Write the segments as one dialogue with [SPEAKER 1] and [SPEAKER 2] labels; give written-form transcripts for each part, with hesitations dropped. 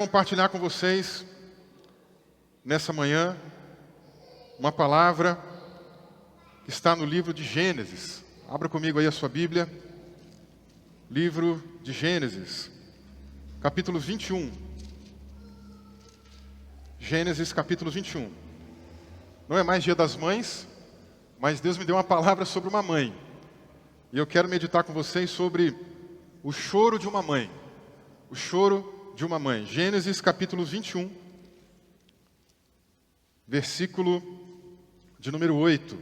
[SPEAKER 1] Compartilhar com vocês nessa manhã uma palavra que está no livro de Gênesis. Abra comigo aí a sua Bíblia. Livro de Gênesis, capítulo 21. Gênesis, capítulo 21. Não é mais Dia das Mães, mas Deus me deu uma palavra sobre uma mãe. E eu quero meditar com vocês sobre o choro de uma mãe. O choro de uma mãe. Gênesis capítulo 21, versículo de número 8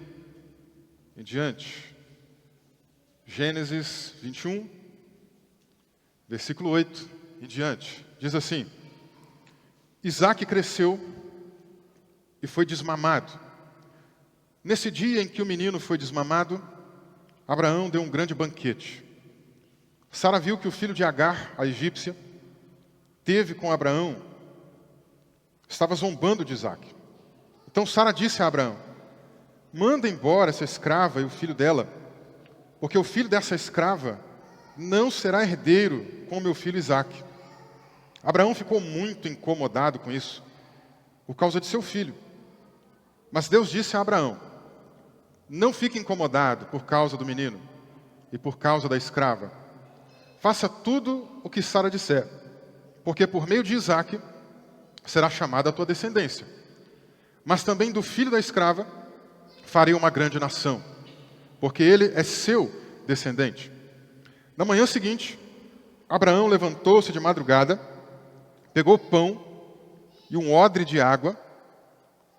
[SPEAKER 1] em diante. Gênesis 21, versículo 8 em diante. Diz assim: Isaque cresceu e foi desmamado. Nesse dia em que o menino foi desmamado, Abraão deu um grande banquete. Sara viu que o filho de Agar, a egípcia, teve com Abraão, estava zombando de Isaque. Então Sara disse a Abraão: manda embora essa escrava e o filho dela, porque o filho dessa escrava não será herdeiro com meu filho Isaque. Abraão ficou muito incomodado com isso, por causa de seu filho. Mas Deus disse a Abraão: não fique incomodado por causa do menino e por causa da escrava. Faça tudo o que Sara disser, porque por meio de Isaque será chamada a tua descendência. Mas também do filho da escrava farei uma grande nação, porque ele é seu descendente. Na manhã seguinte, Abraão levantou-se de madrugada, pegou pão e um odre de água,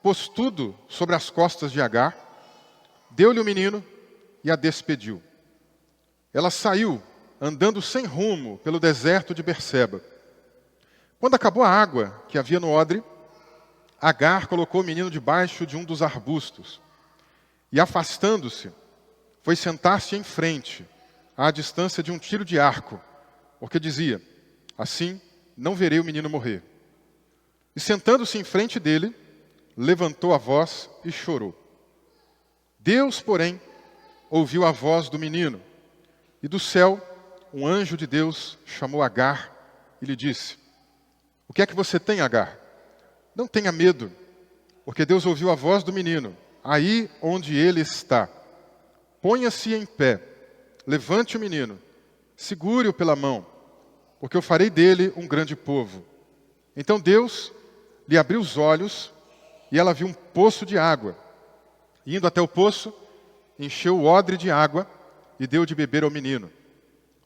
[SPEAKER 1] pôs tudo sobre as costas de Agar, deu-lhe o menino e a despediu. Ela saiu, andando sem rumo pelo deserto de Berseba. Quando acabou a água que havia no odre, Agar colocou o menino debaixo de um dos arbustos e, afastando-se, foi sentar-se em frente, à distância de um tiro de arco, porque dizia: assim não verei o menino morrer. E sentando-se em frente dele, levantou a voz e chorou. Deus, porém, ouviu a voz do menino, e do céu um anjo de Deus chamou Agar e lhe disse: o que é que você tem, Agar? Não tenha medo, porque Deus ouviu a voz do menino, aí onde ele está. Ponha-se em pé, levante o menino, segure-o pela mão, porque eu farei dele um grande povo. Então Deus lhe abriu os olhos, e ela viu um poço de água. Indo até o poço, encheu o odre de água e deu de beber ao menino.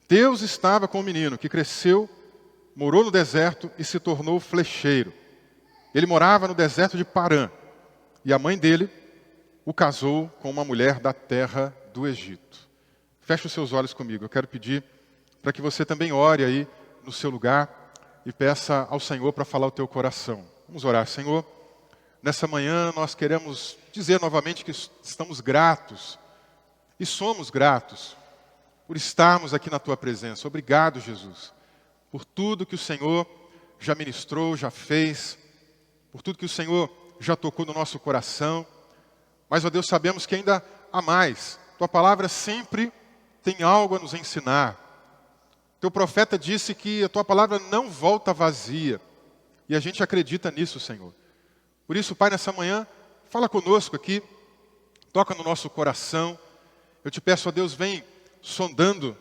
[SPEAKER 1] Deus estava com o menino, que cresceu, morou no deserto e se tornou flecheiro. Ele morava no deserto de Parã, e a mãe dele o casou com uma mulher da terra do Egito. Feche os seus olhos comigo. Eu quero pedir para que você também ore aí no seu lugar e peça ao Senhor para falar o teu coração. Vamos orar. Senhor, nessa manhã nós queremos dizer novamente que estamos gratos, e somos gratos, por estarmos aqui na tua presença. Obrigado, Jesus, por tudo que o Senhor já ministrou, já fez, por tudo que o Senhor já tocou no nosso coração. Mas, ó Deus, sabemos que ainda há mais. Tua palavra sempre tem algo a nos ensinar. Teu profeta disse que a tua palavra não volta vazia. E a gente acredita nisso, Senhor. Por isso, Pai, nessa manhã, fala conosco aqui, toca no nosso coração. Eu te peço, ó Deus, vem sondando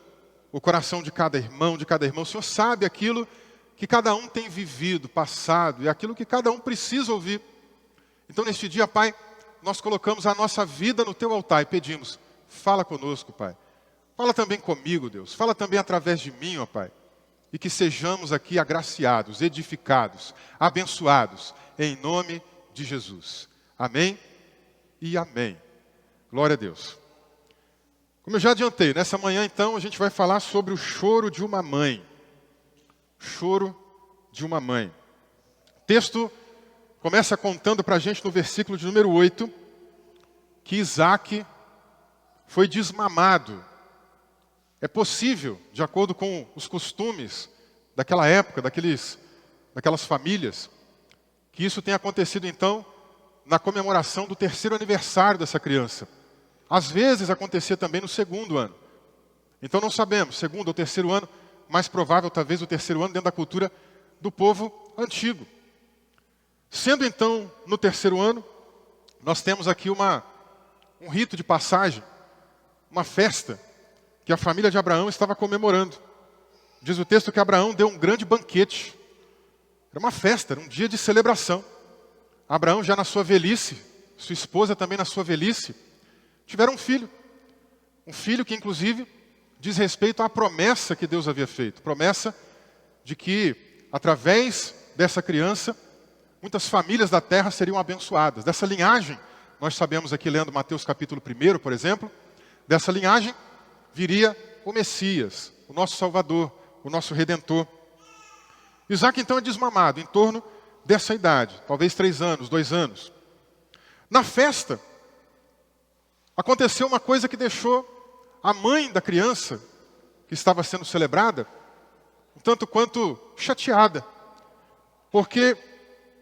[SPEAKER 1] o coração de cada irmão, de cada irmão. O Senhor sabe aquilo que cada um tem vivido, passado, e aquilo que cada um precisa ouvir. Então, neste dia, Pai, nós colocamos a nossa vida no teu altar e pedimos: fala conosco, Pai. Fala também comigo, Deus. Fala também através de mim, ó Pai. E que sejamos aqui agraciados, edificados, abençoados, em nome de Jesus. Amém e amém. Glória a Deus. Como eu já adiantei, nessa manhã, então, a gente vai falar sobre o choro de uma mãe. Choro de uma mãe. O texto começa contando para a gente no versículo de número 8, que Isaque foi desmamado. É possível, de acordo com os costumes daquela época, daquelas famílias, que isso tenha acontecido, então, na comemoração do 3º aniversário dessa criança. Às vezes acontecia também no 2º ano. Então não sabemos, 2º ou 3º ano, mais provável talvez o 3º ano dentro da cultura do povo antigo. Sendo então no terceiro ano, nós temos aqui um rito de passagem, uma festa que a família de Abraão estava comemorando. Diz o texto que Abraão deu um grande banquete. Era uma festa, era um dia de celebração. Abraão já na sua velhice, sua esposa também na sua velhice, tiveram um filho. Um filho que inclusive diz respeito à promessa que Deus havia feito. Promessa de que através dessa criança, muitas famílias da terra seriam abençoadas. Dessa linhagem, nós sabemos aqui lendo Mateus capítulo 1, por exemplo, dessa linhagem viria o Messias, o nosso Salvador, o nosso Redentor. Isaac então é desmamado em torno dessa idade, talvez 3 anos, 2 anos. Na festa, aconteceu uma coisa que deixou a mãe da criança, que estava sendo celebrada, um tanto quanto chateada. Porque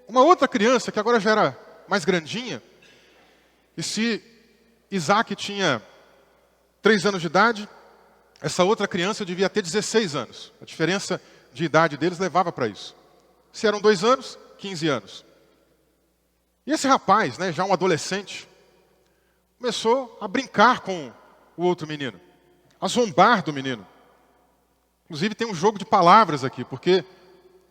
[SPEAKER 1] uma outra criança, que agora já era mais grandinha, e se Isaac tinha 3 anos de idade, essa outra criança devia ter 16 anos. A diferença de idade deles levava para isso. Se eram 2 anos, 15 anos. E esse rapaz, né, já um adolescente, começou a brincar com o outro menino, a zombar do menino. Inclusive tem um jogo de palavras aqui, porque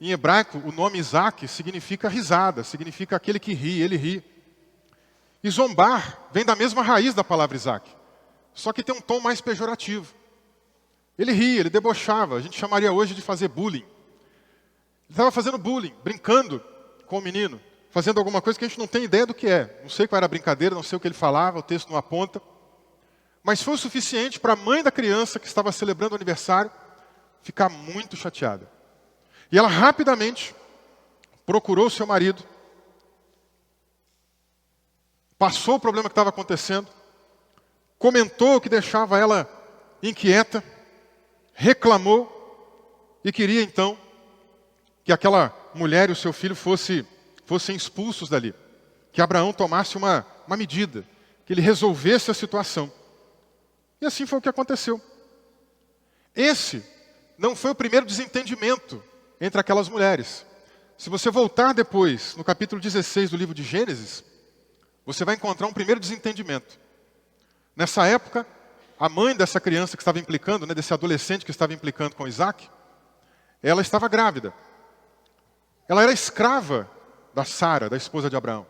[SPEAKER 1] em hebraico o nome Isaac significa risada, significa aquele que ri, ele ri. E zombar vem da mesma raiz da palavra Isaac, só que tem um tom mais pejorativo. Ele ria, ele debochava, a gente chamaria hoje de fazer bullying. Ele estava fazendo bullying, brincando com o menino, fazendo alguma coisa que a gente não tem ideia do que é. Não sei qual era a brincadeira, não sei o que ele falava, o texto não aponta. Mas foi o suficiente para a mãe da criança que estava celebrando o aniversário ficar muito chateada. E ela rapidamente procurou o seu marido, passou o problema que estava acontecendo, comentou o que deixava ela inquieta, reclamou e queria então que aquela mulher e o seu filho fossem expulsos dali. Que Abraão tomasse uma medida, que ele resolvesse a situação. E assim foi o que aconteceu. Esse não foi o primeiro desentendimento entre aquelas mulheres. Se você voltar depois, no capítulo 16 do livro de Gênesis, você vai encontrar um primeiro desentendimento. Nessa época, a mãe dessa criança que estava implicando, né, desse adolescente que estava implicando com Isaac, ela estava grávida. Ela era escrava da Sara, da esposa de Abraão.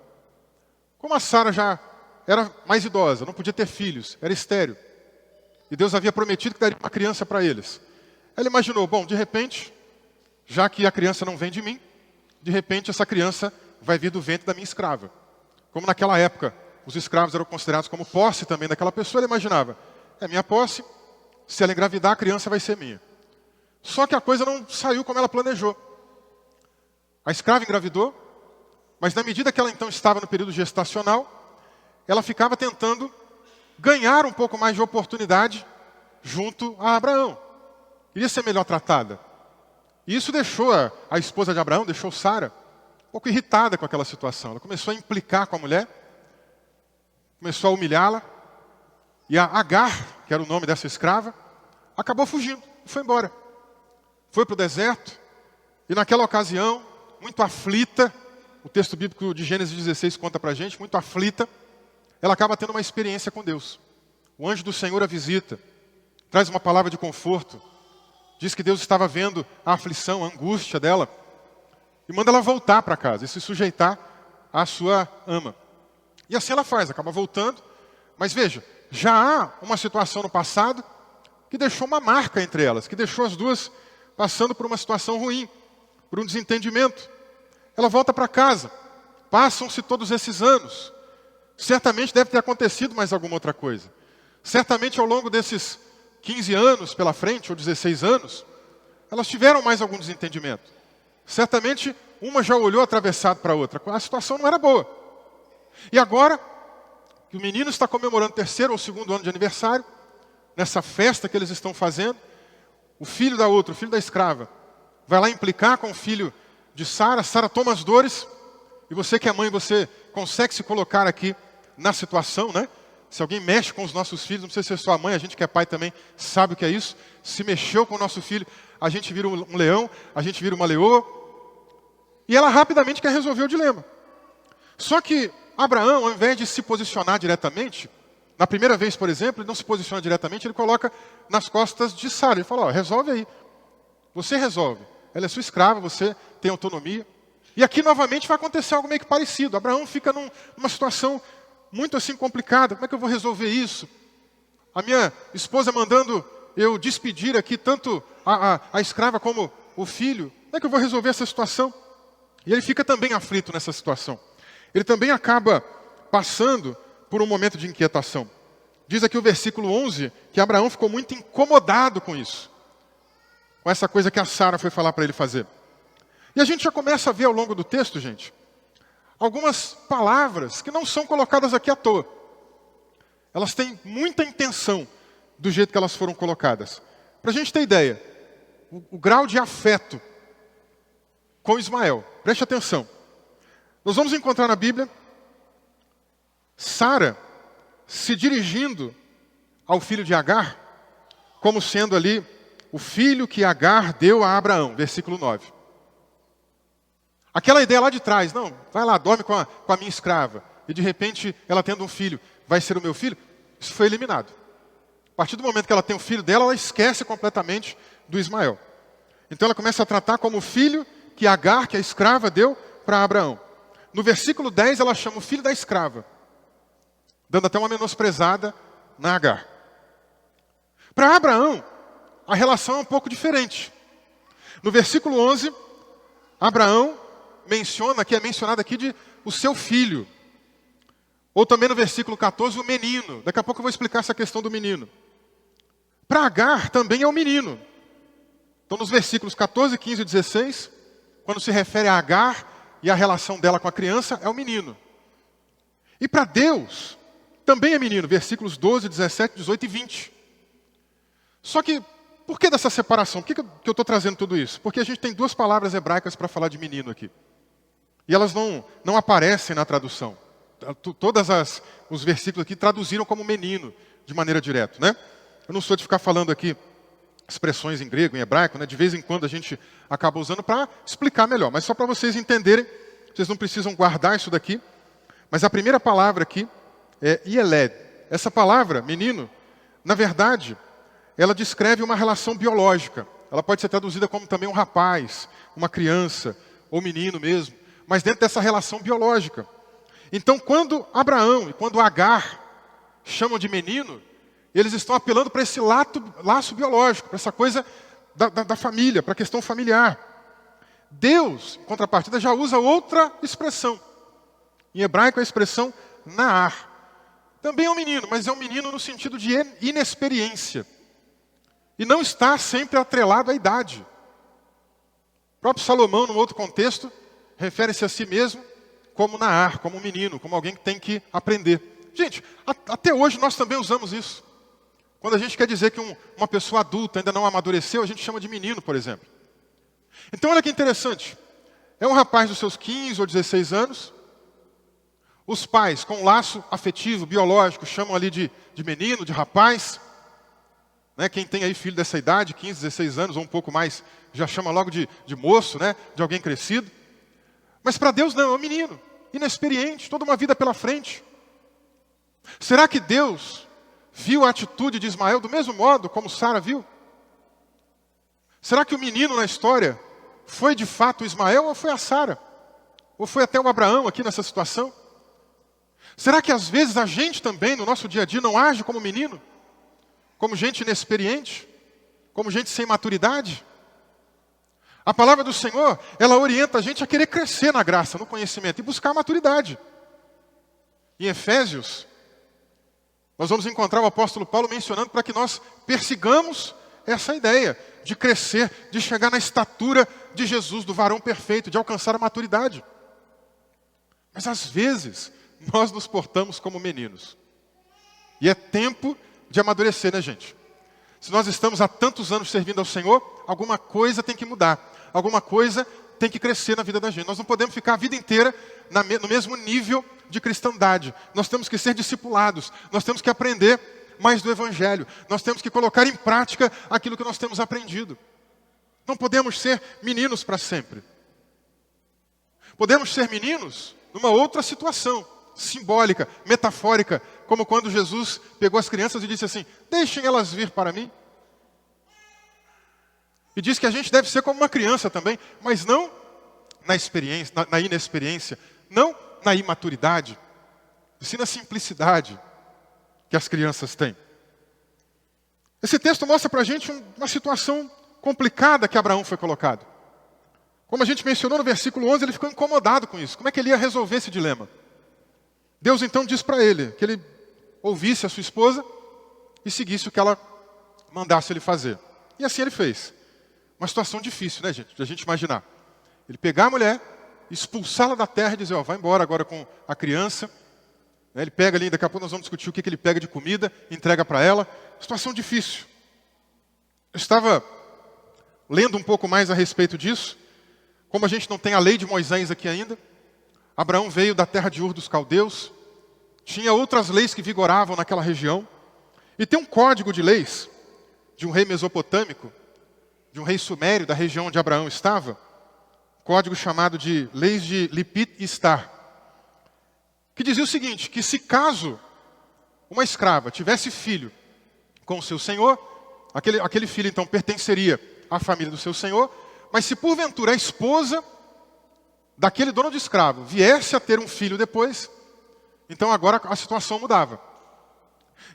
[SPEAKER 1] Como a Sara já era mais idosa, não podia ter filhos, era estéril. E Deus havia prometido que daria uma criança para eles. Ela imaginou, bom, de repente, já que a criança não vem de mim, de repente essa criança vai vir do ventre da minha escrava. Como naquela época os escravos eram considerados como posse também daquela pessoa, ela imaginava, é minha posse, se ela engravidar a criança vai ser minha. Só que a coisa não saiu como ela planejou. A escrava engravidou, mas na medida que ela então estava no período gestacional, ela ficava tentando ganhar um pouco mais de oportunidade junto a Abraão. Queria ser melhor tratada. E isso deixou a esposa de Abraão, deixou Sara, um pouco irritada com aquela situação. Ela começou a implicar com a mulher, começou a humilhá-la, e a Agar, que era o nome dessa escrava, acabou fugindo e foi embora. Foi para o deserto, e naquela ocasião, muito aflita, o texto bíblico de Gênesis 16 conta para a gente, muito aflita, ela acaba tendo uma experiência com Deus. O anjo do Senhor a visita, traz uma palavra de conforto, diz que Deus estava vendo a aflição, a angústia dela, e manda ela voltar para casa e se sujeitar à sua ama. E assim ela faz, acaba voltando, mas veja, já há uma situação no passado que deixou uma marca entre elas, que deixou as duas passando por uma situação ruim, por um desentendimento. Ela volta para casa, passam-se todos esses anos, certamente deve ter acontecido mais alguma outra coisa. Certamente ao longo desses 15 anos pela frente, ou 16 anos, elas tiveram mais algum desentendimento. Certamente uma já olhou atravessado para a outra, a situação não era boa. E agora, que o menino está comemorando o 3º ou 2º ano de aniversário, nessa festa que eles estão fazendo, o filho da outra, o filho da escrava, vai lá implicar com o filho de Sara, Sara toma as dores, e você que é mãe, você consegue se colocar aqui na situação, né? Se alguém mexe com os nossos filhos, não precisa ser sua mãe, a gente que é pai também sabe o que é isso. Se mexeu com o nosso filho, a gente vira um leão, a gente vira uma leoa, E ela rapidamente quer resolver o dilema. Só que Abraão, ao invés de se posicionar diretamente, na primeira vez, por exemplo, ele não se posiciona diretamente, ele coloca nas costas de Sara. Ele fala, resolve aí. Você resolve. Ela é sua escrava, você tem autonomia. E aqui, novamente, vai acontecer algo meio que parecido. Abraão fica numa situação muito assim complicada. Como é que eu vou resolver isso? A minha esposa mandando eu despedir aqui tanto a escrava como o filho. Como é que eu vou resolver essa situação? E ele fica também aflito nessa situação. Ele também acaba passando por um momento de inquietação. Diz aqui o versículo 11 que Abraão ficou muito incomodado com isso. Com essa coisa que a Sara foi falar para ele fazer. E a gente já começa a ver ao longo do texto, gente, algumas palavras que não são colocadas aqui à toa. Elas têm muita intenção do jeito que elas foram colocadas. Para a gente ter ideia, o grau de afeto com Ismael. Preste atenção. Nós vamos encontrar na Bíblia Sara se dirigindo ao filho de Agar, como sendo ali o filho que Agar deu a Abraão, versículo 9. Aquela ideia lá de trás, não, vai lá, dorme com a minha escrava, e de repente ela tendo um filho, vai ser o meu filho, isso foi eliminado. A partir do momento que ela tem o filho dela, ela esquece completamente do Ismael. Então ela começa a tratar como o filho que Agar, que a escrava, deu para Abraão. No versículo 10, ela chama o filho da escrava, dando até uma menosprezada na Agar. Para Abraão, a relação é um pouco diferente. No versículo 11, Abraão menciona, que é mencionado aqui, de o seu filho. Ou também no versículo 14, o menino. Daqui a pouco eu vou explicar essa questão do menino. Para Agar também é o menino. Então nos versículos 14, 15 e 16, quando se refere a Agar e a relação dela com a criança, é o menino. E para Deus, também é menino. Versículos 12, 17, 18 e 20. Só que, por que dessa separação? Por que eu estou trazendo tudo isso? Porque a gente tem duas palavras hebraicas para falar de menino aqui. E elas não aparecem na tradução. Os versículos aqui traduziram como menino, de maneira direta, né? Eu não sou de ficar falando aqui expressões em grego, em hebraico, né? De vez em quando a gente acaba usando para explicar melhor. Mas só para vocês entenderem, vocês não precisam guardar isso daqui. Mas a primeira palavra aqui é Yeled. Essa palavra, menino, na verdade, ela descreve uma relação biológica. Ela pode ser traduzida como também um rapaz, uma criança, ou menino mesmo. Mas dentro dessa relação biológica. Então, quando Abraão e quando Agar chamam de menino, eles estão apelando para esse laço biológico, para essa coisa da família, para a questão familiar. Deus, em contrapartida, já usa outra expressão. Em hebraico, a expressão Naar. Também é um menino, mas é um menino no sentido de inexperiência. E não está sempre atrelado à idade. O próprio Salomão, num outro contexto, refere-se a si mesmo como Naar, como um menino, como alguém que tem que aprender. Gente, até hoje nós também usamos isso. Quando a gente quer dizer que uma pessoa adulta ainda não amadureceu, a gente chama de menino, por exemplo. Então, olha que interessante. É um rapaz dos seus 15 ou 16 anos. Os pais, com um laço afetivo, biológico, chamam ali de menino, de rapaz. Né? Quem tem aí filho dessa idade, 15, 16 anos ou um pouco mais, já chama logo de moço, né? De alguém crescido. Mas para Deus não, é um menino, inexperiente, toda uma vida pela frente. Será que Deus viu a atitude de Ismael do mesmo modo como Sara viu? Será que o menino na história foi de fato Ismael ou foi a Sara? Ou foi até o Abraão aqui nessa situação? Será que às vezes a gente também, no nosso dia a dia, não age como menino? Como gente inexperiente? Como gente sem maturidade? A palavra do Senhor, ela orienta a gente a querer crescer na graça, no conhecimento e buscar a maturidade. Em Efésios, nós vamos encontrar o apóstolo Paulo mencionando para que nós persigamos essa ideia de crescer, de chegar na estatura de Jesus, do varão perfeito, de alcançar a maturidade. Mas às vezes, nós nos portamos como meninos. E é tempo de amadurecer, né, gente? Se nós estamos há tantos anos servindo ao Senhor, alguma coisa tem que mudar. Alguma coisa tem que crescer na vida da gente. Nós não podemos ficar a vida inteira no mesmo nível de cristandade. Nós temos que ser discipulados. Nós temos que aprender mais do Evangelho. Nós temos que colocar em prática aquilo que nós temos aprendido. Não podemos ser meninos para sempre. Podemos ser meninos numa outra situação, simbólica, metafórica, como quando Jesus pegou as crianças e disse assim: deixem elas vir para mim. E diz que a gente deve ser como uma criança também, mas não na experiência, na inexperiência, não na imaturidade, e sim na simplicidade que as crianças têm. Esse texto mostra para a gente uma situação complicada que Abraão foi colocado. Como a gente mencionou no versículo 11, ele ficou incomodado com isso. Como é que ele ia resolver esse dilema? Deus então diz para ele que ele ouvisse a sua esposa e seguisse o que ela mandasse ele fazer. E assim ele fez. Uma situação difícil, né, gente? De a gente imaginar. Ele pegar a mulher, expulsá-la da terra e dizer: ó, vai embora agora com a criança. Ele pega ali, daqui a pouco nós vamos discutir o que ele pega de comida, entrega para ela. Situação difícil. Eu estava lendo um pouco mais a respeito disso. Como a gente não tem a lei de Moisés aqui ainda, Abraão veio da terra de Ur dos Caldeus, tinha outras leis que vigoravam naquela região, e tem um código de leis de um rei mesopotâmico, de um rei sumério da região onde Abraão estava, código chamado de Leis de Lipit e Istar, que dizia o seguinte, que se caso uma escrava tivesse filho com o seu senhor, aquele filho então pertenceria à família do seu senhor, mas se porventura a esposa daquele dono de escravo viesse a ter um filho depois, então agora a situação mudava.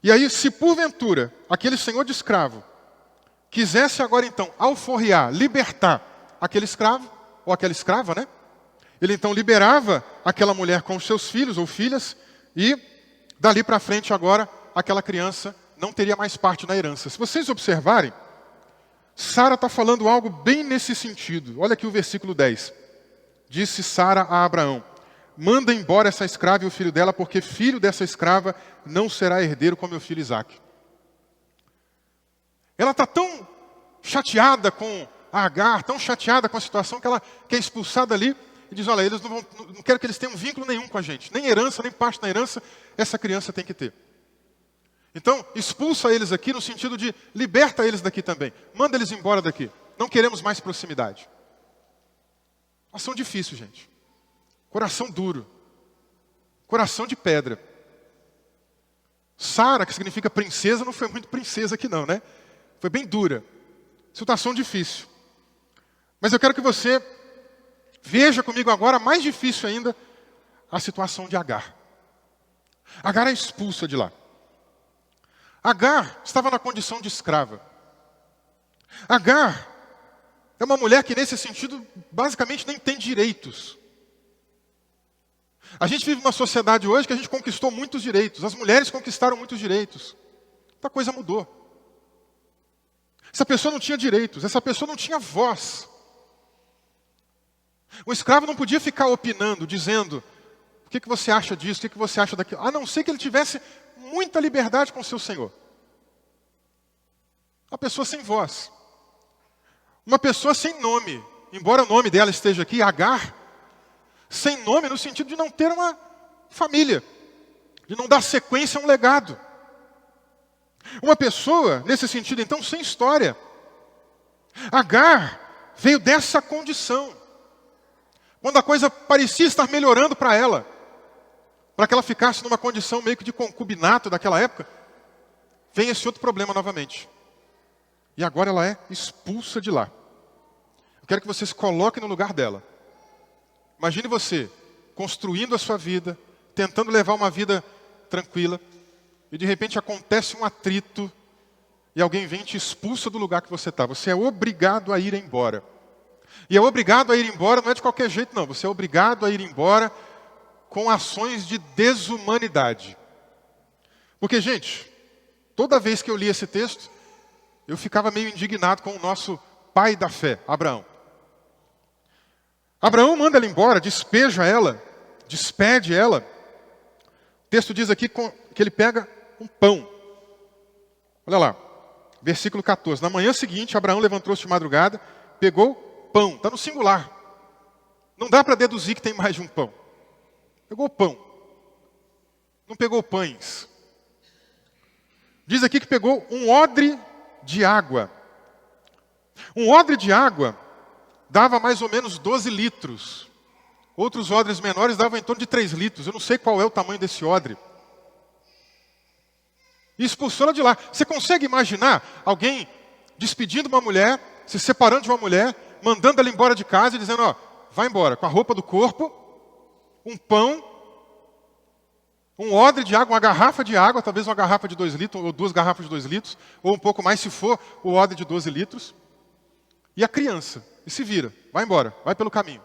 [SPEAKER 1] E aí, se porventura aquele senhor de escravo quisesse agora então alforriar, libertar aquele escravo, ou aquela escrava, né? Ele então liberava aquela mulher com os seus filhos ou filhas, e dali para frente agora aquela criança não teria mais parte na herança. Se vocês observarem, Sara está falando algo bem nesse sentido. Olha aqui o versículo 10. Disse Sara a Abraão: manda embora essa escrava e o filho dela, porque filho dessa escrava não será herdeiro com meu filho Isaque. Ela está tão chateada com a Agar, tão chateada com a situação, que ela quer expulsar dali e diz: olha, eles não quero que eles tenham vínculo nenhum com a gente. Nem herança, nem parte da herança, essa criança tem que ter. Então, expulsa eles aqui no sentido de liberta eles daqui também. Manda eles embora daqui. Não queremos mais proximidade. Ação difícil, gente. Coração duro. Coração de pedra. Sara, que significa princesa, não foi muito princesa aqui não, né? Foi bem dura. Situação difícil. Mas eu quero que você veja comigo agora, mais difícil ainda, a situação de Agar. Agar é expulsa de lá. Agar estava na condição de escrava. Agar é uma mulher que, nesse sentido, basicamente nem tem direitos. A gente vive uma sociedade hoje que a gente conquistou muitos direitos. As mulheres conquistaram muitos direitos. Muita coisa mudou. Essa pessoa não tinha direitos, essa pessoa não tinha voz. O escravo não podia ficar opinando, dizendo: o que você acha disso, o que você acha daquilo, a não ser que ele tivesse muita liberdade com o seu senhor. Uma pessoa sem voz. Uma pessoa sem nome. Embora o nome dela esteja aqui, Agar, sem nome no sentido de não ter uma família, de não dar sequência a um legado. Uma pessoa, nesse sentido então, sem história. Agar veio dessa condição. Quando a coisa parecia estar melhorando para ela, para que ela ficasse numa condição meio que de concubinato daquela época, vem esse outro problema novamente. E agora ela é expulsa de lá. Eu quero que você se coloque no lugar dela. Imagine você construindo a sua vida, tentando levar uma vida tranquila, e de repente acontece um atrito, e alguém vem e te expulsa do lugar que você está. Você é obrigado a ir embora. E é obrigado a ir embora, não é de qualquer jeito não. Você é obrigado a ir embora com ações de desumanidade. Porque, gente, toda vez que eu li esse texto, eu ficava meio indignado com o nosso pai da fé, Abraão. Abraão manda ela embora, despeja ela, despede ela. O texto diz aqui que ele pega um pão. Olha lá, versículo 14. Na manhã seguinte, Abraão levantou-se de madrugada, pegou pão. Está no singular. Não dá para deduzir que tem mais de um pão. Pegou pão. Não pegou pães. Diz aqui que pegou um odre de água. Um odre de água dava mais ou menos 12 litros. Outros odres menores davam em torno de 3 litros. Eu não sei qual é o tamanho desse odre. E expulsou ela de lá. Você consegue imaginar alguém despedindo uma mulher, se separando de uma mulher, mandando ela embora de casa e dizendo, ó, vai embora, com a roupa do corpo, um pão, um odre de água, uma garrafa de água, talvez uma garrafa de 2 litros, ou 2 garrafas de 2 litros, ou um pouco mais se for o odre de 12 litros, e a criança, e se vira, vai embora, vai pelo caminho.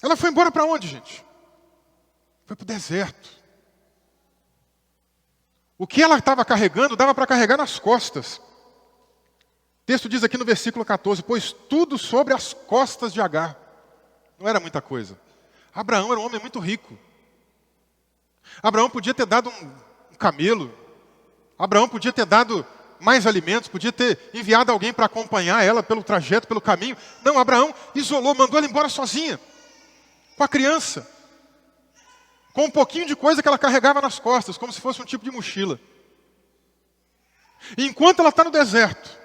[SPEAKER 1] Ela foi embora para onde, gente? Foi para o deserto. O que ela estava carregando, dava para carregar nas costas. O texto diz aqui no versículo 14, pois tudo sobre as costas de Agar. Não era muita coisa. Abraão era um homem muito rico. Abraão podia ter dado um camelo. Abraão podia ter dado mais alimentos, podia ter enviado alguém para acompanhar ela pelo trajeto, pelo caminho. Não, Abraão isolou, mandou ela embora sozinha, com a criança, com um pouquinho de coisa que ela carregava nas costas, como se fosse um tipo de mochila. E enquanto ela está no deserto,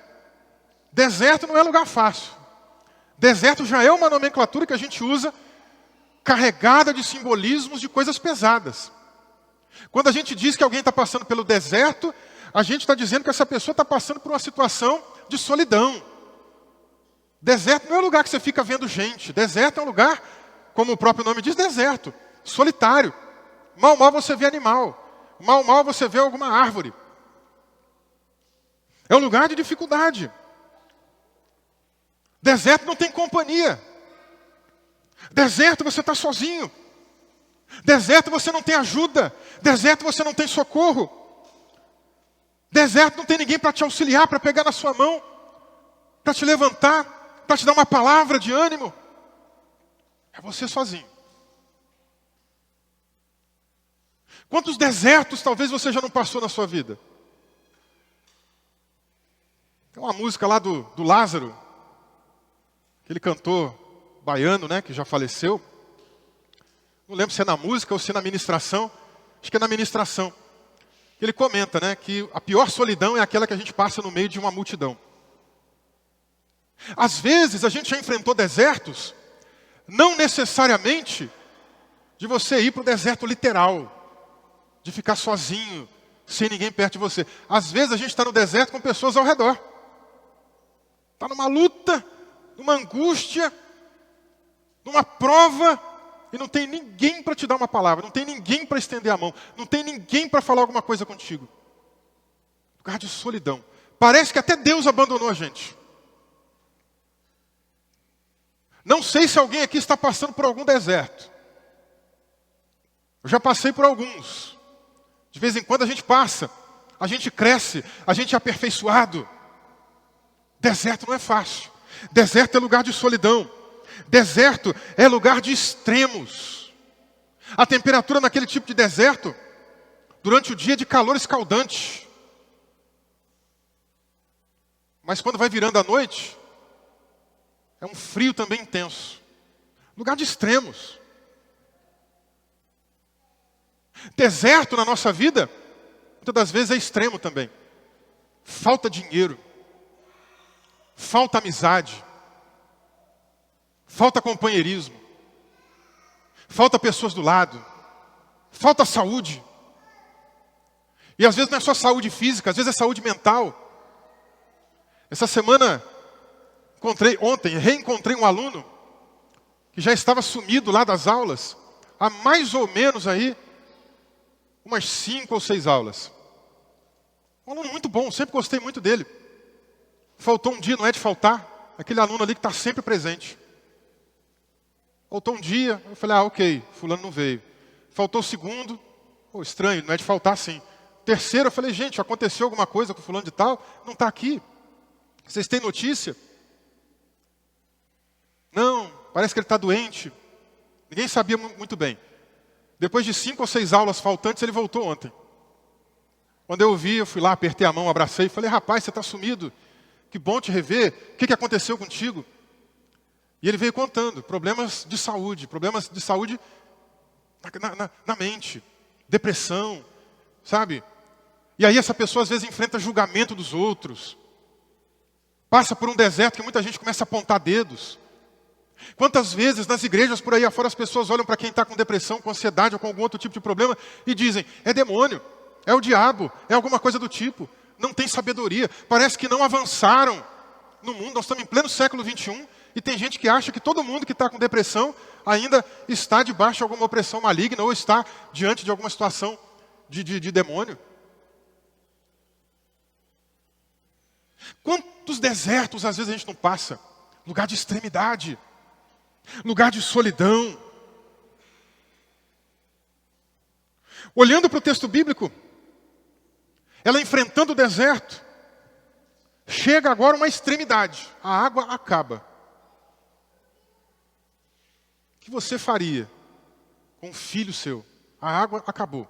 [SPEAKER 1] deserto não é lugar fácil. Deserto já é uma nomenclatura que a gente usa, carregada de simbolismos de coisas pesadas. Quando a gente diz que alguém está passando pelo deserto, a gente está dizendo que essa pessoa está passando por uma situação de solidão. Deserto não é um lugar que você fica vendo gente. Deserto é um lugar, como o próprio nome diz, deserto, solitário. Mal você vê animal. Mal você vê alguma árvore. É um lugar de dificuldade. Deserto não tem companhia. Deserto você está sozinho. Deserto você não tem ajuda. Deserto você não tem socorro. Deserto não tem ninguém para te auxiliar, para pegar na sua mão, para te levantar, para te dar uma palavra de ânimo. É você sozinho. Quantos desertos talvez você já não passou na sua vida? Tem uma música lá do Lázaro, aquele cantor baiano, né, que já faleceu. Não lembro se é na música ou se é na ministração. Acho que é na ministração. Ele comenta, né, que a pior solidão é aquela que a gente passa no meio de uma multidão. Às vezes a gente já enfrentou desertos, não necessariamente de você ir para o deserto literal, de ficar sozinho, sem ninguém perto de você. Às vezes a gente está no deserto com pessoas ao redor. Está numa luta, numa angústia, numa prova, e não tem ninguém para te dar uma palavra, não tem ninguém para estender a mão, não tem ninguém para falar alguma coisa contigo. Lugar de solidão. Parece que até Deus abandonou a gente. Não sei se alguém aqui está passando por algum deserto. Eu já passei por alguns. De vez em quando a gente passa, a gente cresce, a gente é aperfeiçoado. Deserto não é fácil. Deserto é lugar de solidão. Deserto é lugar de extremos. A temperatura naquele tipo de deserto, durante o dia, é de calor escaldante. Mas quando vai virando a noite, é um frio também intenso. Lugar de extremos. Deserto na nossa vida, muitas das vezes é extremo também. Falta dinheiro. Falta amizade. Falta companheirismo. Falta pessoas do lado. Falta saúde. E às vezes não é só saúde física, às vezes é saúde mental. Essa semana, reencontrei um aluno que já estava sumido lá das aulas, há mais ou menos aí, umas 5 ou 6 aulas. Um aluno muito bom, sempre gostei muito dele. Faltou um dia, não é de faltar, aquele aluno ali que está sempre presente. Faltou um dia, eu falei, ok, fulano não veio. Faltou o segundo, estranho, não é de faltar sim. Terceiro, eu falei, gente, aconteceu alguma coisa com fulano de tal, não está aqui. Vocês têm notícia? Não, parece que ele está doente. Ninguém sabia muito bem. Depois de 5 ou 6 aulas faltantes, ele voltou ontem. Quando eu o vi, eu fui lá, apertei a mão, abracei e falei, rapaz, você está sumido. Que bom te rever. O que aconteceu contigo? E ele veio contando problemas de saúde na mente, depressão, sabe? E aí essa pessoa às vezes enfrenta julgamento dos outros. Passa por um deserto que muita gente começa a apontar dedos. Quantas vezes nas igrejas por aí afora as pessoas olham para quem está com depressão, com ansiedade ou com algum outro tipo de problema e dizem, é demônio, é o diabo, é alguma coisa do tipo. Não tem sabedoria, parece que não avançaram no mundo. Nós estamos em pleno século XXI e tem gente que acha que todo mundo que está com depressão ainda está debaixo de alguma opressão maligna ou está diante de alguma situação de demônio. Quantos desertos às vezes a gente não passa? Lugar de extremidade, lugar de solidão. Olhando para o texto bíblico, ela enfrentando o deserto, chega agora uma extremidade, a água acaba. O que você faria com um filho seu? A água acabou.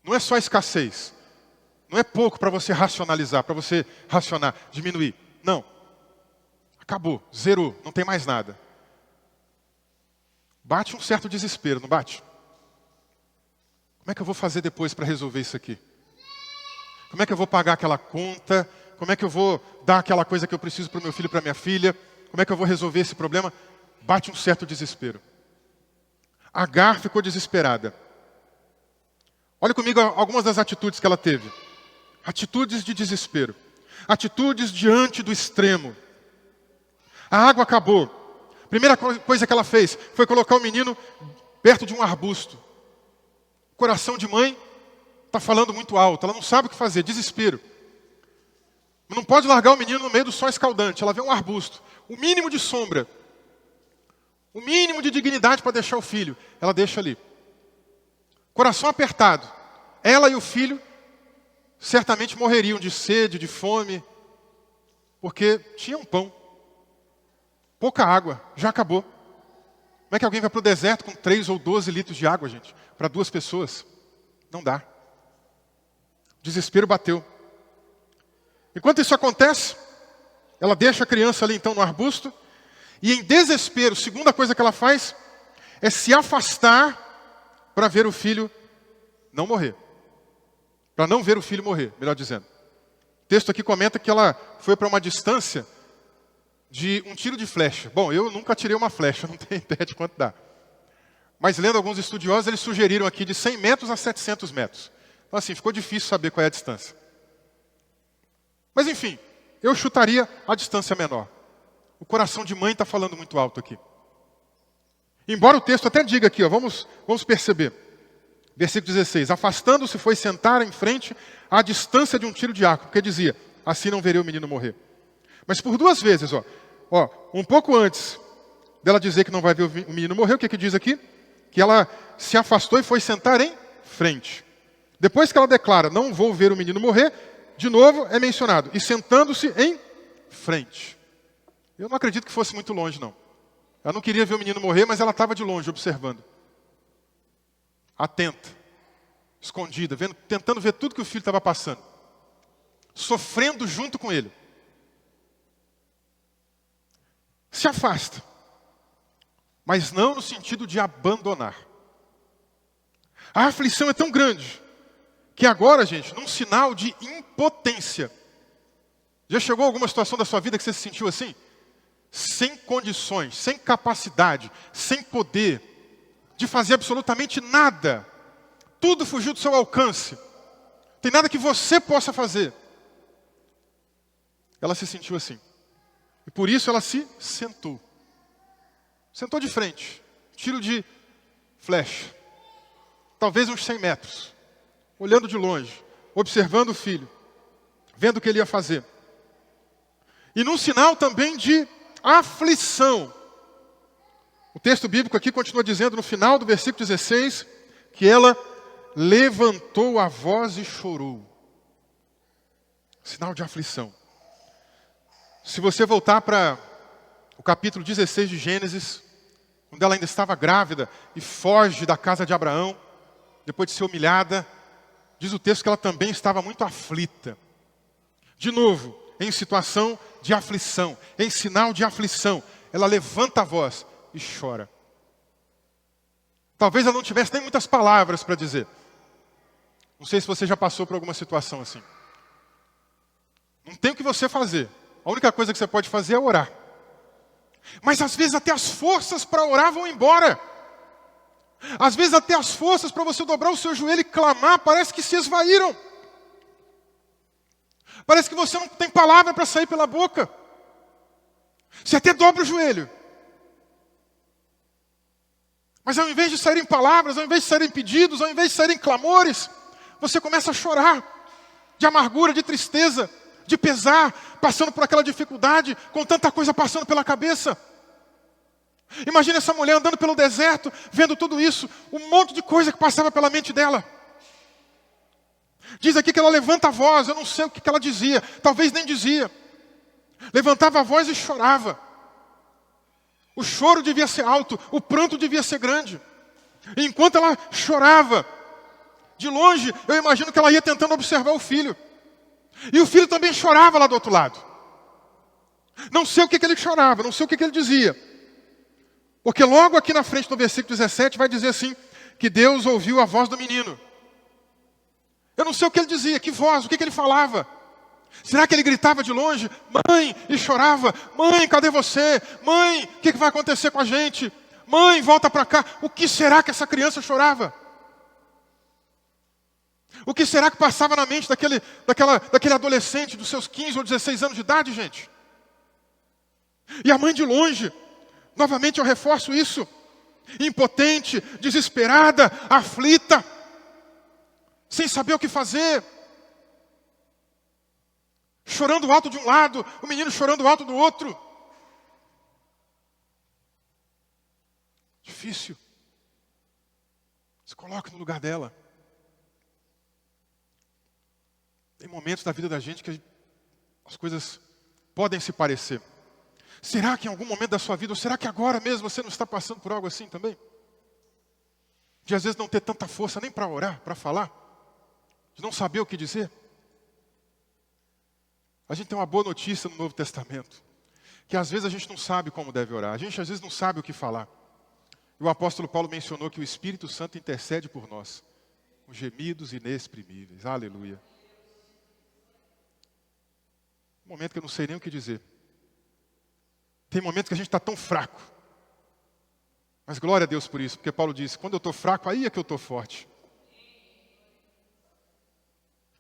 [SPEAKER 1] Não é só escassez, não é pouco para você racionalizar, para você racionar, diminuir. Não, acabou, zerou, não tem mais nada. Bate um certo desespero, não bate? Como é que eu vou fazer depois para resolver isso aqui? Como é que eu vou pagar aquela conta? Como é que eu vou dar aquela coisa que eu preciso para o meu filho e para a minha filha? Como é que eu vou resolver esse problema? Bate um certo desespero. Agar ficou desesperada. Olha comigo algumas das atitudes que ela teve. Atitudes de desespero. Atitudes diante do extremo. A água acabou. Primeira coisa que ela fez foi colocar o menino perto de um arbusto. Coração de mãe está falando muito alto, ela não sabe o que fazer, desespero. Não pode largar o menino no meio do sol escaldante, ela vê um arbusto. O mínimo de sombra, o mínimo de dignidade para deixar o filho, ela deixa ali. Coração apertado. Ela e o filho certamente morreriam de sede, de fome, porque tinham pão. Pouca água, já acabou. Como é que alguém vai para o deserto com 3 ou 12 litros de água, gente? Para 2 pessoas? Não dá. O desespero bateu. Enquanto isso acontece, ela deixa a criança ali então no arbusto, e em desespero, segunda coisa que ela faz, é se afastar para ver o filho não morrer. Para não ver o filho morrer, melhor dizendo. O texto aqui comenta que ela foi para uma distância de um tiro de flecha. Bom, eu nunca tirei uma flecha, não tenho ideia de quanto dá. Mas lendo alguns estudiosos, eles sugeriram aqui de 100 metros a 700 metros. Então assim, ficou difícil saber qual é a distância. Mas enfim, eu chutaria a distância menor. O coração de mãe está falando muito alto aqui. Embora o texto até diga aqui, ó, vamos perceber. Versículo 16. Afastando-se, foi sentar em frente à distância de um tiro de arco, porque dizia, assim não verei o menino morrer. Mas por 2 vezes, um pouco antes dela dizer que não vai ver o menino morrer, o que diz aqui? Que ela se afastou e foi sentar em frente. Depois que ela declara, não vou ver o menino morrer, de novo é mencionado, e sentando-se em frente. Eu não acredito que fosse muito longe, não. Ela não queria ver o menino morrer, mas ela estava de longe, observando. Atenta, escondida, tentando ver tudo que o filho estava passando. Sofrendo junto com ele. Se afasta. Mas não no sentido de abandonar. A aflição é tão grande que agora, gente, num sinal de impotência. Já chegou alguma situação da sua vida que você se sentiu assim? Sem condições, sem capacidade, sem poder de fazer absolutamente nada. Tudo fugiu do seu alcance. Tem nada que você possa fazer. Ela se sentiu assim. E por isso ela se sentou. Sentou de frente. Tiro de flecha. Talvez uns 100 metros. Olhando de longe. Observando o filho. Vendo o que ele ia fazer. E num sinal também de aflição. O texto bíblico aqui continua dizendo no final do versículo 16 que ela levantou a voz e chorou. Sinal de aflição. Se você voltar para o capítulo 16 de Gênesis, quando ela ainda estava grávida e foge da casa de Abraão, depois de ser humilhada, diz o texto que ela também estava muito aflita. De novo, em situação de aflição, em sinal de aflição, ela levanta a voz e chora. Talvez ela não tivesse nem muitas palavras para dizer. Não sei se você já passou por alguma situação assim. Não tem o que você fazer. A única coisa que você pode fazer é orar. Mas às vezes até as forças para orar vão embora. Às vezes até as forças para você dobrar o seu joelho e clamar parece que se esvaíram. Parece que você não tem palavra para sair pela boca. Você até dobra o joelho. Mas ao invés de saírem palavras, ao invés de saírem pedidos, ao invés de saírem clamores, você começa a chorar de amargura, de tristeza, de pesar, passando por aquela dificuldade, com tanta coisa passando pela cabeça. Imagina essa mulher andando pelo deserto, vendo tudo isso, um monte de coisa que passava pela mente dela. Diz aqui que ela levanta a voz, eu não sei o que ela dizia, talvez nem dizia. Levantava a voz e chorava. O choro devia ser alto, o pranto devia ser grande. E enquanto ela chorava, de longe, eu imagino que ela ia tentando observar o filho. E o filho também chorava lá do outro lado. Não sei o que ele chorava, não sei o que ele dizia. Porque logo aqui na frente, no versículo 17, vai dizer assim, que Deus ouviu a voz do menino. Eu não sei o que ele dizia, que voz, o que ele falava. Será que ele gritava de longe? Mãe, e chorava. Mãe, cadê você? Mãe, o que vai acontecer com a gente? Mãe, volta para cá. O que será que essa criança chorava? O que será que passava na mente daquele adolescente dos seus 15 ou 16 anos de idade, gente? E a mãe de longe, novamente eu reforço isso, impotente, desesperada, aflita, sem saber o que fazer, chorando alto de um lado, o menino chorando alto do outro. Difícil. Se coloque no lugar dela. Tem momentos da vida da gente que as coisas podem se parecer. Será que em algum momento da sua vida, ou será que agora mesmo você não está passando por algo assim também? De às vezes não ter tanta força nem para orar, para falar, de não saber o que dizer. A gente tem uma boa notícia no Novo Testamento, que às vezes a gente não sabe como deve orar, a gente às vezes não sabe o que falar. E o apóstolo Paulo mencionou que o Espírito Santo intercede por nós, com gemidos inexprimíveis. Aleluia. Um momento que eu não sei nem o que dizer. Tem momentos que a gente está tão fraco. Mas glória a Deus por isso, porque Paulo disse, quando eu estou fraco, aí é que eu estou forte.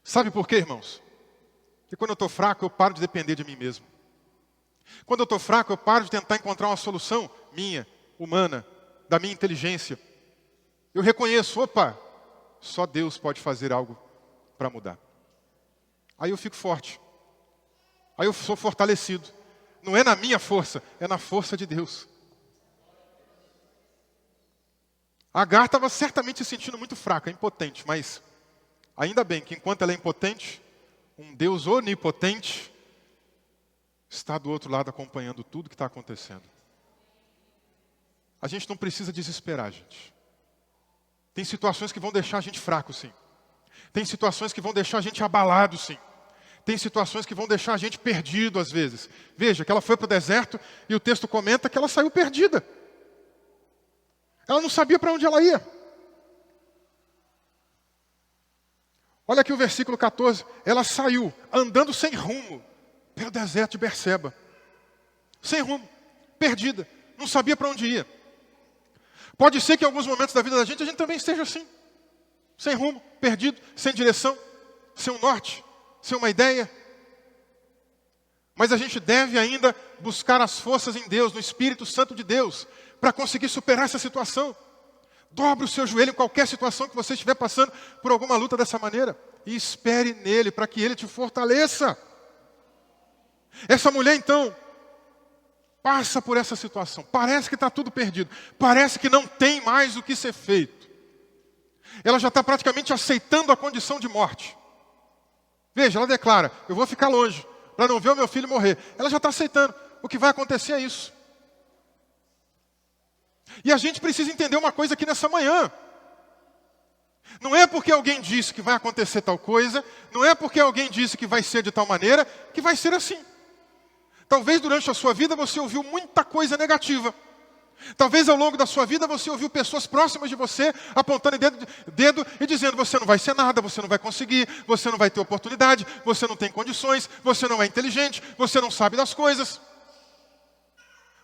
[SPEAKER 1] Sabe por quê, irmãos? Porque quando eu estou fraco, eu paro de depender de mim mesmo. Quando eu estou fraco, eu paro de tentar encontrar uma solução minha, humana, da minha inteligência. Eu reconheço, opa, só Deus pode fazer algo para mudar. Aí eu fico forte. Aí eu sou fortalecido. Não é na minha força, é na força de Deus. Agar estava certamente se sentindo muito fraca, impotente, mas ainda bem que enquanto ela é impotente, um Deus onipotente está do outro lado acompanhando tudo que está acontecendo. A gente não precisa desesperar, gente. Tem situações que vão deixar a gente fraco, sim. Tem situações que vão deixar a gente abalado, sim. Tem situações que vão deixar a gente perdido às vezes. Veja, que ela foi para o deserto e o texto comenta que ela saiu perdida. Ela não sabia para onde ela ia. Olha aqui o versículo 14. Ela saiu andando sem rumo pelo deserto de Berseba. Sem rumo, perdida. Não sabia para onde ia. Pode ser que em alguns momentos da vida da gente a gente também esteja assim. Sem rumo, perdido, sem direção, sem um norte. Sem uma ideia, mas a gente deve ainda buscar as forças em Deus, no Espírito Santo de Deus, para conseguir superar essa situação. Dobre o seu joelho em qualquer situação que você estiver passando por alguma luta dessa maneira e espere nele para que ele te fortaleça. Essa mulher então passa por essa situação, parece que está tudo perdido, parece que não tem mais o que ser feito. Ela já está praticamente aceitando a condição de morte. Veja, ela declara, eu vou ficar longe, para não ver o meu filho morrer. Ela já está aceitando, o que vai acontecer é isso. E a gente precisa entender uma coisa aqui nessa manhã. Não é porque alguém disse que vai acontecer tal coisa, não é porque alguém disse que vai ser de tal maneira, que vai ser assim. Talvez durante a sua vida você ouviu muita coisa negativa. Talvez ao longo da sua vida você ouviu pessoas próximas de você apontando dedo e dizendo, você não vai ser nada, você não vai conseguir, você não vai ter oportunidade, você não tem condições, você não é inteligente, você não sabe das coisas.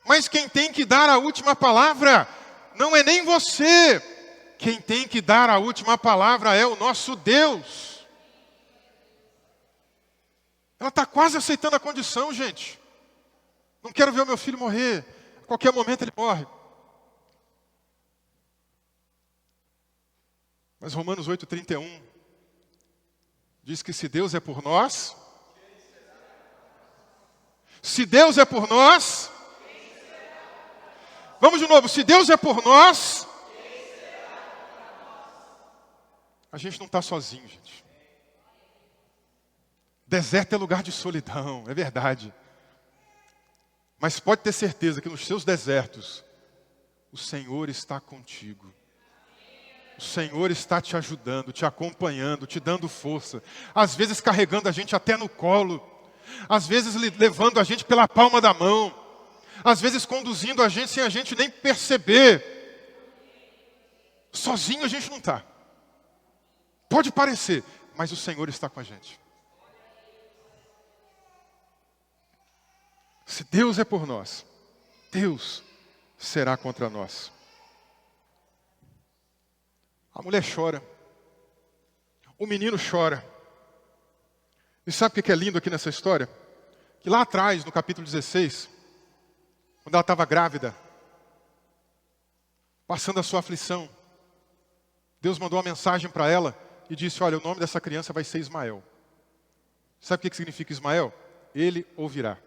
[SPEAKER 1] Mas quem tem que dar a última palavra não é nem você. Quem tem que dar a última palavra é o nosso Deus. Ela está quase aceitando a condição, gente. Não quero ver o meu filho morrer. A qualquer momento ele morre. Mas Romanos 8,31 diz que se Deus é por nós, se Deus é por nós, vamos de novo, se Deus é por nós, a gente não está sozinho, gente. Deserto é lugar de solidão, é verdade. Mas pode ter certeza que nos seus desertos, o Senhor está contigo. O Senhor está te ajudando, te acompanhando, te dando força. Às vezes carregando a gente até no colo. Às vezes levando a gente pela palma da mão. Às vezes conduzindo a gente sem a gente nem perceber. Sozinho a gente não está. Pode parecer, mas o Senhor está com a gente. Se Deus é por nós, Deus será contra nós. A mulher chora. O menino chora. E sabe o que é lindo aqui nessa história? Que lá atrás, no capítulo 16, quando ela estava grávida, passando a sua aflição, Deus mandou uma mensagem para ela e disse, olha, o nome dessa criança vai ser Ismael. Sabe o que significa Ismael? Ele ouvirá.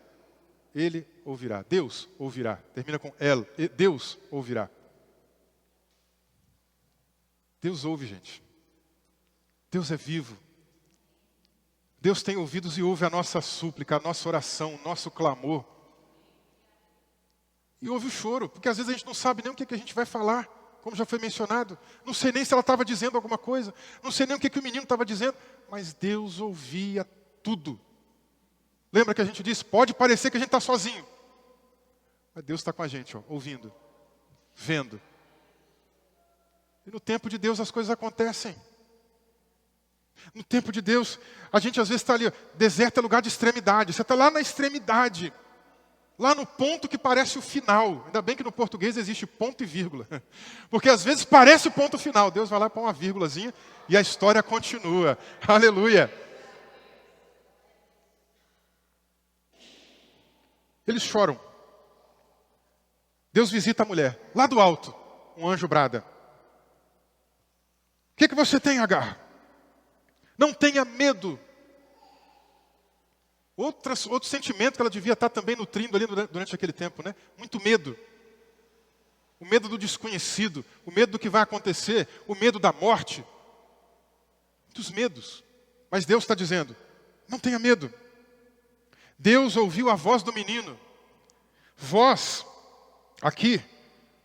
[SPEAKER 1] Ele ouvirá. Deus ouvirá. Termina com El. Deus ouvirá. Deus ouve, gente. Deus é vivo. Deus tem ouvidos e ouve a nossa súplica, a nossa oração, o nosso clamor. E ouve o choro, porque às vezes a gente não sabe nem o que a gente vai falar, como já foi mencionado. Não sei nem se ela estava dizendo alguma coisa, não sei nem o que o menino estava dizendo, mas Deus ouvia tudo. Lembra que a gente disse, pode parecer que a gente está sozinho, mas Deus está com a gente, ó, ouvindo, vendo. E no tempo de Deus as coisas acontecem. No tempo de Deus, a gente às vezes está ali, ó, deserto é lugar de extremidade. Você está lá na extremidade, lá no ponto que parece o final. Ainda bem que no português existe ponto e vírgula. Porque às vezes parece o ponto final. Deus vai lá para uma vírgulazinha e a história continua. Aleluia. Eles choram. Deus visita a mulher. Lá do alto, um anjo brada. O que você tem, Agar? Não tenha medo. Outro sentimento que ela devia estar também nutrindo ali durante aquele tempo, né? Muito medo. O medo do desconhecido, o medo do que vai acontecer, o medo da morte. Muitos medos. Mas Deus está dizendo, não tenha medo. Deus ouviu a voz do menino. Voz, aqui,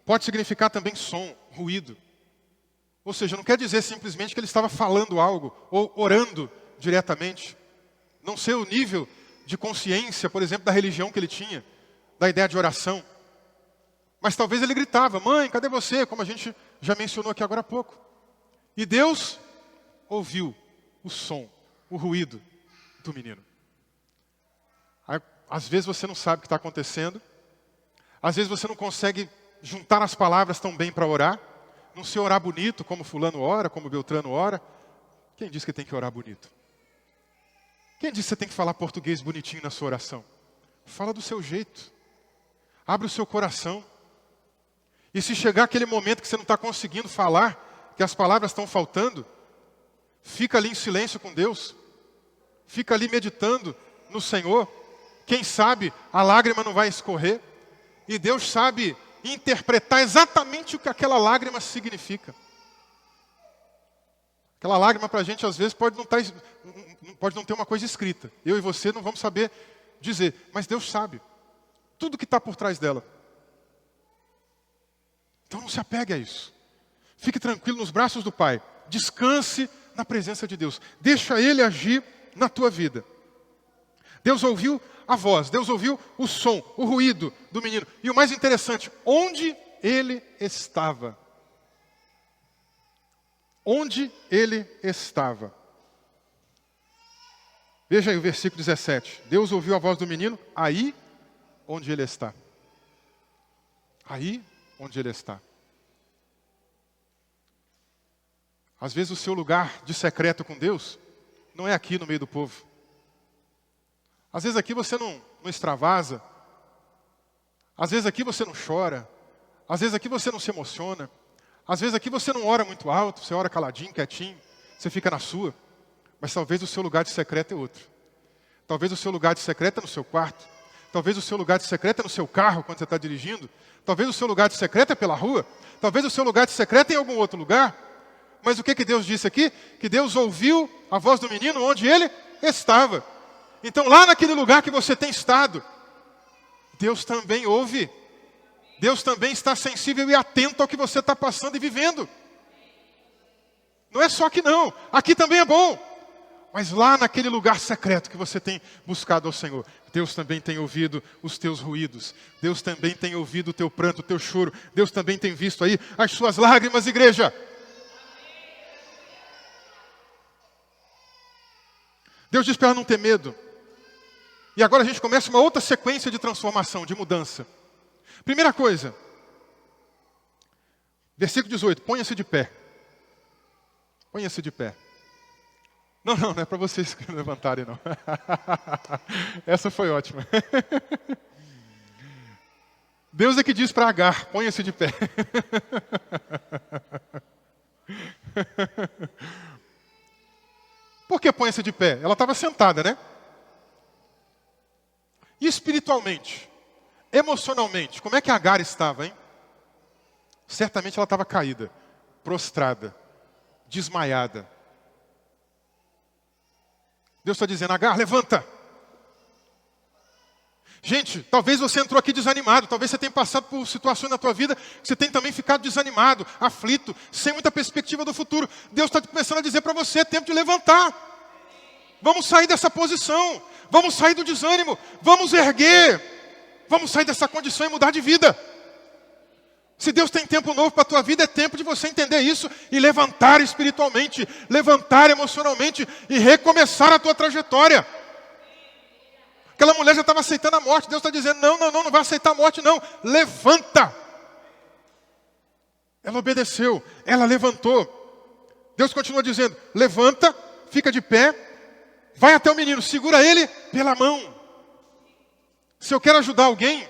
[SPEAKER 1] pode significar também som, ruído. Ou seja, não quer dizer simplesmente que ele estava falando algo, ou orando diretamente. Não sei o nível de consciência, por exemplo, da religião que ele tinha, da ideia de oração. Mas talvez ele gritava, mãe, cadê você? Como a gente já mencionou aqui agora há pouco. E Deus ouviu o som, o ruído do menino. Às vezes você não sabe o que está acontecendo. Às vezes você não consegue juntar as palavras tão bem para orar. Não sei orar bonito, como fulano ora, como Beltrano ora. Quem disse que tem que orar bonito? Quem disse que você tem que falar português bonitinho na sua oração? Fala do seu jeito. Abre o seu coração. E se chegar aquele momento que você não está conseguindo falar, que as palavras estão faltando, fica ali em silêncio com Deus. Fica ali meditando no Senhor. Quem sabe a lágrima não vai escorrer. E Deus sabe interpretar exatamente o que aquela lágrima significa. Aquela lágrima para a gente às vezes pode não ter uma coisa escrita. Eu e você não vamos saber dizer, mas Deus sabe tudo que está por trás dela. Então não se apegue a isso. Fique tranquilo nos braços do Pai. Descanse na presença de Deus. Deixa Ele agir na tua vida. Deus ouviu a voz, Deus ouviu o som, o ruído do menino. E o mais interessante, onde ele estava. Onde ele estava. Veja aí o versículo 17. Deus ouviu a voz do menino aí onde ele está. aí onde Ele está. Às vezes o seu lugar de secreto com Deus não é aqui no meio do povo. Às vezes aqui você não extravasa. Às vezes aqui você não chora. Às vezes aqui você não se emociona. Às vezes aqui você não ora muito alto, você ora caladinho, quietinho, você fica na sua. Mas talvez o seu lugar de secreto é outro. Talvez o seu lugar de secreto é no seu quarto. Talvez o seu lugar de secreto é no seu carro quando você está dirigindo. Talvez o seu lugar de secreto é pela rua. Talvez o seu lugar de secreto é em algum outro lugar. Mas o que Deus disse aqui? Que Deus ouviu a voz do menino onde ele estava. Então lá naquele lugar que você tem estado, Deus também ouve. Deus também está sensível e atento ao que você está passando e vivendo. Não é só aqui não, aqui também é bom. Mas lá naquele lugar secreto que você tem buscado ao Senhor, Deus também tem ouvido os teus ruídos. Deus também tem ouvido o teu pranto, o teu choro. Deus também tem visto aí as suas lágrimas, igreja. Deus diz para ela não ter medo. E agora a gente começa uma outra sequência de transformação, de mudança. Primeira coisa, versículo 18, ponha-se de pé. Ponha-se de pé. Não é para vocês levantarem, não. Essa foi ótima. Deus é que diz para Agar, ponha-se de pé. Por que ponha-se de pé? Ela estava sentada, né? E espiritualmente, emocionalmente, como é que Agar estava, hein? Certamente ela estava caída, prostrada, desmaiada. Deus está dizendo, Agar, levanta. Gente, talvez você entrou aqui desanimado, talvez você tenha passado por situações na tua vida que você tem também ficado desanimado, aflito, sem muita perspectiva do futuro. Deus está começando a dizer para você, é tempo de levantar. Vamos sair dessa posição, vamos sair do desânimo, vamos erguer, vamos sair dessa condição e mudar de vida. Se Deus tem tempo novo para a tua vida, é tempo de você entender isso e levantar espiritualmente, levantar emocionalmente e recomeçar a tua trajetória. Aquela mulher já estava aceitando a morte, Deus está dizendo, não vai aceitar a morte não, levanta. Ela obedeceu, ela levantou. Deus continua dizendo, levanta, fica de pé, vai até o menino, segura ele pela mão. Se eu quero ajudar alguém,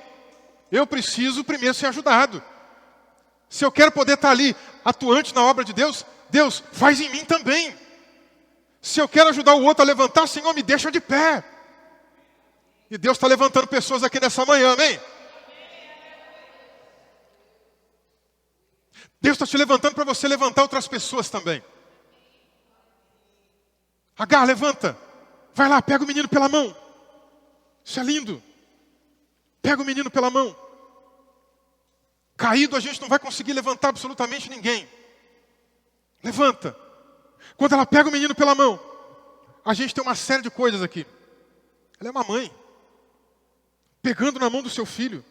[SPEAKER 1] eu preciso primeiro ser ajudado. Se eu quero poder estar ali, atuante na obra de Deus, Deus, faz em mim também. Se eu quero ajudar o outro a levantar, Senhor, me deixa de pé. E Deus está levantando pessoas aqui nessa manhã, amém? Deus está te levantando para você levantar outras pessoas também. Agar, levanta. Vai lá, pega o menino pela mão. Isso é lindo. Pega o menino pela mão. Caído a gente não vai conseguir levantar absolutamente ninguém. Levanta. Quando ela pega o menino pela mão, a gente tem uma série de coisas aqui. Ela é uma mãe. Pegando na mão do seu filho.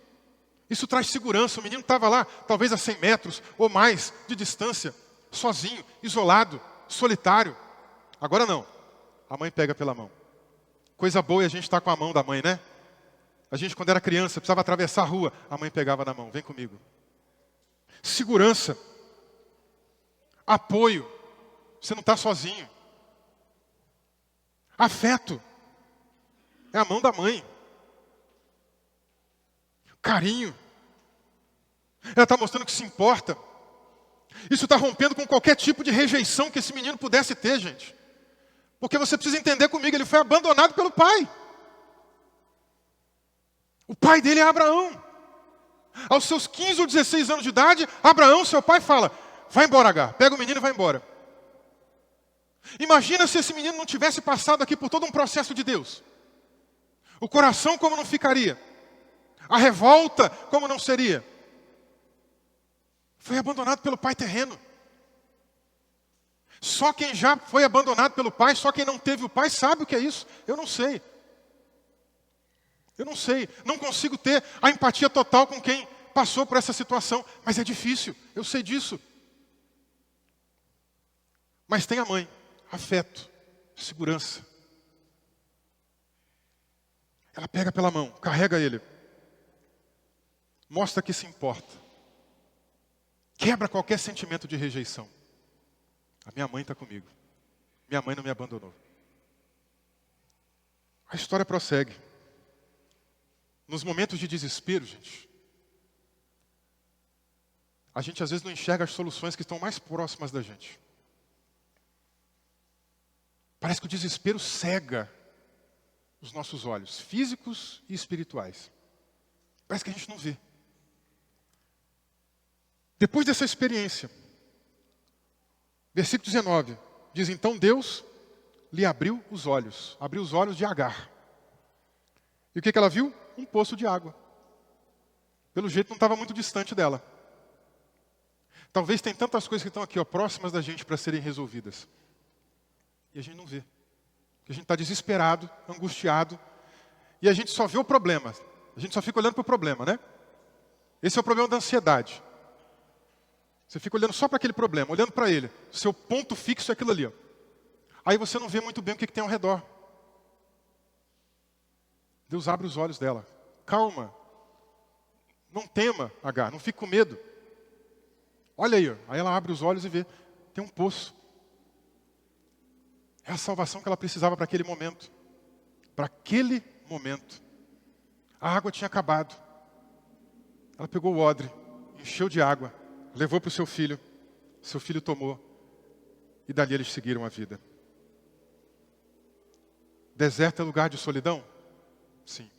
[SPEAKER 1] Isso traz segurança. O menino estava lá, talvez a 100 metros ou mais de distância. Sozinho, isolado, solitário. Agora não. A mãe pega pela mão. Coisa boa é a gente estar com a mão da mãe, né? A gente, quando era criança, precisava atravessar a rua. A mãe pegava na mão. Vem comigo. Segurança. Apoio. Você não está sozinho. Afeto. É a mão da mãe. Carinho. Ela está mostrando que se importa. Isso está rompendo com qualquer tipo de rejeição que esse menino pudesse ter, gente. Porque você precisa entender comigo, ele foi abandonado pelo pai. O pai dele é Abraão. Aos seus 15 ou 16 anos de idade, Abraão, seu pai, fala, vai embora, Agar, pega o menino e vai embora. Imagina se esse menino não tivesse passado aqui por todo um processo de Deus. O coração como não ficaria? A revolta como não seria? Foi abandonado pelo pai terreno. Só quem já foi abandonado pelo pai, só quem não teve o pai sabe o que é isso. Eu não sei. Eu não sei. Não consigo ter a empatia total com quem passou por essa situação. Mas é difícil. Eu sei disso. Mas tem a mãe. Afeto. Segurança. Ela pega pela mão. Carrega ele. Mostra que se importa. Quebra qualquer sentimento de rejeição. A minha mãe está comigo. Minha mãe não me abandonou. A história prossegue. Nos momentos de desespero, a gente às vezes não enxerga as soluções que estão mais próximas da gente. Parece que o desespero cega os nossos olhos, físicos e espirituais. Parece que a gente não vê. Depois dessa experiência, versículo 19, diz: então Deus lhe abriu os olhos de Agar. E o que ela viu? Um poço de água. Pelo jeito não estava muito distante dela. Talvez tem tantas coisas que estão aqui, próximas da gente para serem resolvidas. E a gente não vê. Porque a gente está desesperado, angustiado, e a gente só vê o problema. A gente só fica olhando para o problema, né? Esse é o problema da ansiedade. Você fica olhando só para aquele problema, olhando para ele. Seu ponto fixo é aquilo ali. Aí você não vê muito bem o que tem ao redor. Deus abre os olhos dela. Calma. Não tema, Agar, não fique com medo. Olha aí. Aí ela abre os olhos e vê. Tem um poço. É a salvação que ela precisava para aquele momento. Para aquele momento. A água tinha acabado. Ela pegou o odre, encheu de água, levou para o seu filho tomou, e dali eles seguiram a vida. Deserto é lugar de solidão? Sim.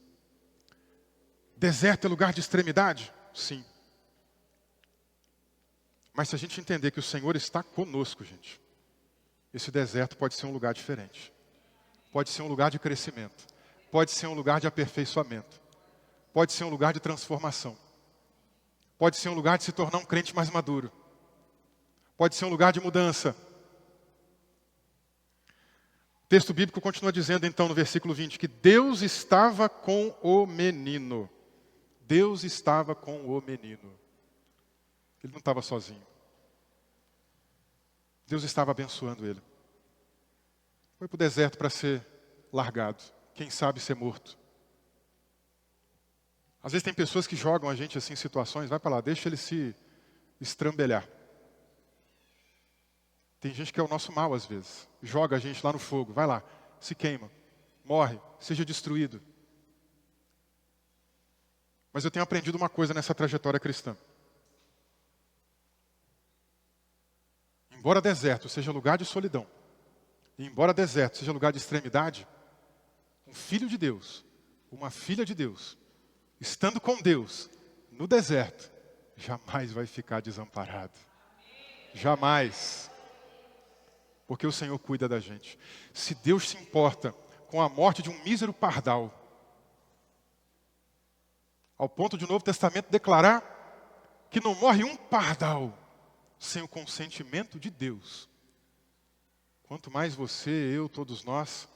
[SPEAKER 1] Deserto é lugar de extremidade? Sim. Mas se a gente entender que o Senhor está conosco, gente, esse deserto pode ser um lugar diferente. Pode ser um lugar de crescimento. Pode ser um lugar de aperfeiçoamento. Pode ser um lugar de transformação. Pode ser um lugar de se tornar um crente mais maduro. Pode ser um lugar de mudança. O texto bíblico continua dizendo então no versículo 20 que Deus estava com o menino. Deus estava com o menino. Ele não estava sozinho. Deus estava abençoando ele. Foi para o deserto para ser largado. Quem sabe ser morto. Às vezes tem pessoas que jogam a gente assim em situações, vai para lá, deixa ele se estrambelhar. Tem gente que é o nosso mal às vezes. Joga a gente lá no fogo, vai lá, se queima, morre, seja destruído. Mas eu tenho aprendido uma coisa nessa trajetória cristã. Embora deserto seja lugar de solidão, e embora deserto seja lugar de extremidade, um filho de Deus, uma filha de Deus, estando com Deus no deserto, jamais vai ficar desamparado. Jamais. Porque o Senhor cuida da gente. Se Deus se importa com a morte de um mísero pardal, ao ponto de o Novo Testamento declarar que não morre um pardal sem o consentimento de Deus, quanto mais você, eu, todos nós,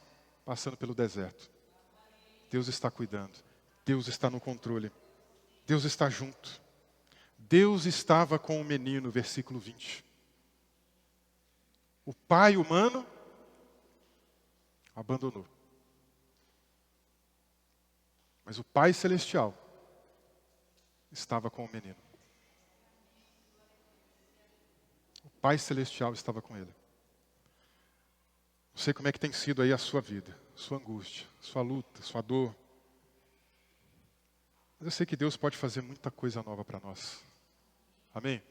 [SPEAKER 1] passando pelo deserto. Deus está cuidando. Deus está no controle. Deus está junto. Deus estava com o menino, versículo 20. O pai humano abandonou. Mas o Pai Celestial estava com o menino. O Pai Celestial estava com ele. Não sei como é que tem sido aí a sua vida, sua angústia, sua luta, sua dor. Mas eu sei que Deus pode fazer muita coisa nova para nós. Amém?